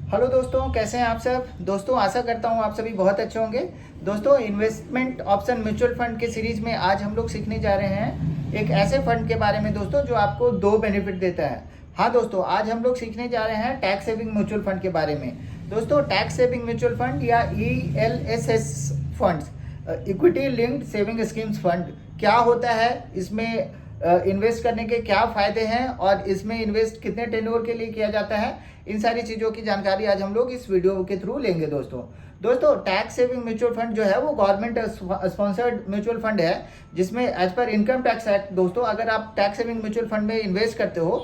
Hello दोस्तों, कैसे हैं आप सब। दोस्तों आशा करता हूं आप सभी बहुत अच्छे होंगे। दोस्तों इन्वेस्टमेंट ऑप्शन म्यूचुअल फंड के सीरीज में आज हम लोग सीखने जा रहे हैं एक ऐसे फंड के बारे में दोस्तों जो आपको दो बेनिफिट देता है। हाँ दोस्तों, आज हम लोग सीखने जा रहे हैं टैक्स सेविंग म्यूचुअल फंड के बारे में। दोस्तों टैक्स सेविंग म्यूचुअल फंड या ELSS funds, equity linked saving schemes fund क्या होता है, इसमें इन्वेस्ट करने के क्या फायदे हैं और इसमें इन्वेस्ट कितने टेन्योर के लिए किया जाता है, इन सारी चीज़ों की जानकारी आज हम लोग इस वीडियो के थ्रू लेंगे। दोस्तों टैक्स सेविंग म्यूचुअल फंड जो है वो गवर्नमेंट स्पॉन्सर्ड म्यूचुअल फंड है, जिसमें as per income tax act दोस्तों अगर आप टैक्स सेविंग म्यूचुअल फंड में इन्वेस्ट करते हो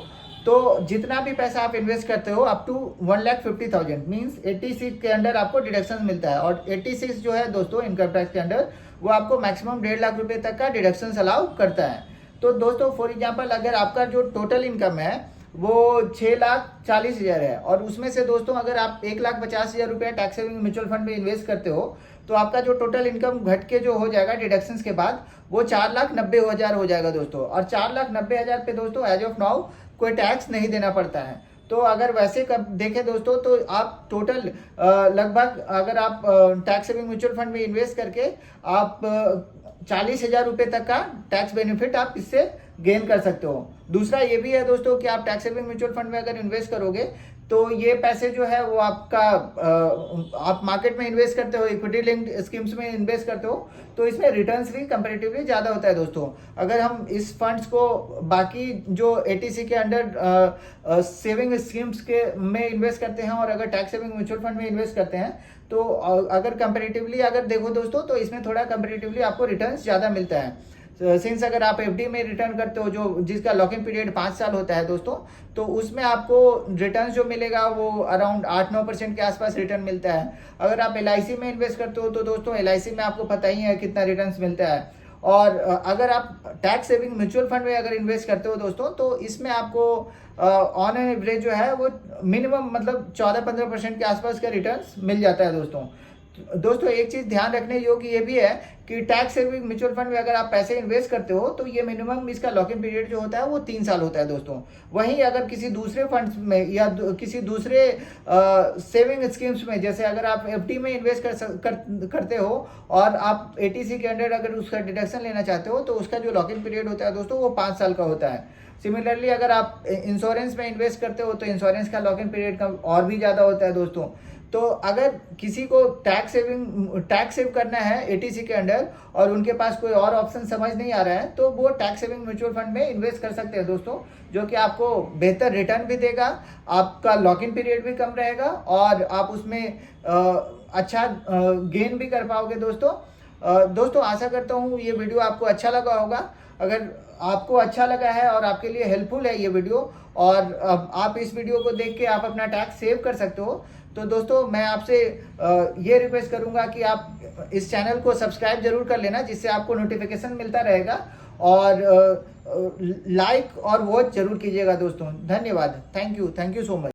तो जितना भी पैसा आप इन्वेस्ट करते हो अप टू 1,50,000 मीन्स 86 के अंडर आपको डिडक्शन मिलता है। और 86 जो है दोस्तों इनकम टैक्स के अंडर वो आपको मैक्सिमम 1.5 लाख रुपए तक का डिडक्शन अलाउ करता है। तो दोस्तों फॉर एग्जांपल अगर आपका जो टोटल इनकम है वो 6,40,000 है और उसमें से दोस्तों अगर आप 1,50,000 रुपया टैक्स सेविंग म्यूचुअल फंड में इन्वेस्ट करते हो तो आपका जो टोटल इनकम घट के जो हो जाएगा डिडक्शंस के बाद वो 4,90,000 हो जाएगा दोस्तों। और 4,90,000 पे दोस्तों एज ऑफ नाउ कोई टैक्स नहीं देना पड़ता है। तो अगर वैसे देखें दोस्तों तो आप टोटल लगभग अगर आप टैक्स सेविंग म्यूचुअल फंड में इन्वेस्ट करके आप 40,000 रुपये तक का टैक्स बेनिफिट आप इससे गेन कर सकते हो। दूसरा ये भी है दोस्तों कि आप टैक्स सेविंग म्यूचुअल फंड में अगर इन्वेस्ट करोगे तो ये पैसे जो है वो आपका आप मार्केट में इन्वेस्ट करते हो, इक्विटी लिंक्ड स्कीम्स में इन्वेस्ट करते हो तो इसमें रिटर्न्स भी कंपैरेटिवली ज़्यादा होता है दोस्तों। अगर हम इस फंड्स को बाकी जो ATC के अंडर सेविंग स्कीम्स के में इन्वेस्ट करते हैं और अगर टैक्स सेविंग म्यूचुअल फंड में इन्वेस्ट करते हैं तो अगर कंपैरेटिवली अगर देखो दोस्तों तो इसमें थोड़ा कंपैरेटिवली आपको रिटर्न्स ज़्यादा मिलता है। सिंस अगर आप FD में रिटर्न करते हो जो जिसका लॉकिंग पीरियड 5 साल होता है दोस्तों, तो उसमें आपको रिटर्न जो मिलेगा वो अराउंड 8-9% के आसपास रिटर्न मिलता है। अगर आप LIC में इन्वेस्ट करते हो तो दोस्तों LIC में आपको पता ही है कितना रिटर्न मिलता है। और अगर आप टैक्स सेविंग म्यूचुअल फंड में अगर इन्वेस्ट करते हो दोस्तों तो इसमें आपको ऑन एन एवरेज जो है वो मिनिमम मतलब 14-15% के आसपास का रिटर्न मिल जाता है दोस्तों एक चीज ध्यान रखने योग्य ये भी है कि टैक्स सेविंग म्यूचुअल फंड में अगर आप पैसे इन्वेस्ट करते हो तो ये मिनिमम इसका लॉकिंग पीरियड जो होता है वो 3 साल होता है दोस्तों। वहीं अगर किसी दूसरे फंड्स में या किसी दूसरे सेविंग स्कीम्स में जैसे अगर आप FD में इन्वेस्ट करते हो और आप ATC के अंडर अगर उसका डिडक्शन लेना चाहते हो तो उसका जो लॉकिंग पीरियड होता है दोस्तों वो 5 साल का होता है। सिमिलरली अगर आप इंश्योरेंस में इन्वेस्ट करते हो तो इंश्योरेंस का लॉकिंग पीरियड का और भी ज़्यादा होता है दोस्तों। तो अगर किसी को टैक्स सेव करना है ATC के अंडर और उनके पास कोई और ऑप्शन समझ नहीं आ रहा है तो वो टैक्स सेविंग म्यूचुअल फंड में इन्वेस्ट कर सकते हैं दोस्तों, जो कि आपको बेहतर रिटर्न भी देगा, आपका लॉकिंग पीरियड भी कम रहेगा और आप उसमें अच्छा गेन भी कर पाओगे दोस्तों आशा करता हूँ ये वीडियो आपको अच्छा लगा होगा। अगर आपको अच्छा लगा है और आपके लिए हेल्पफुल है ये वीडियो और आप इस वीडियो को देख के आप अपना टैक्स सेव कर सकते हो तो दोस्तों मैं आपसे ये रिक्वेस्ट करूंगा कि आप इस चैनल को सब्सक्राइब जरूर कर लेना जिससे आपको नोटिफिकेशन मिलता रहेगा और लाइक और वॉच जरूर कीजिएगा दोस्तों। धन्यवाद, थैंक यू सो मच।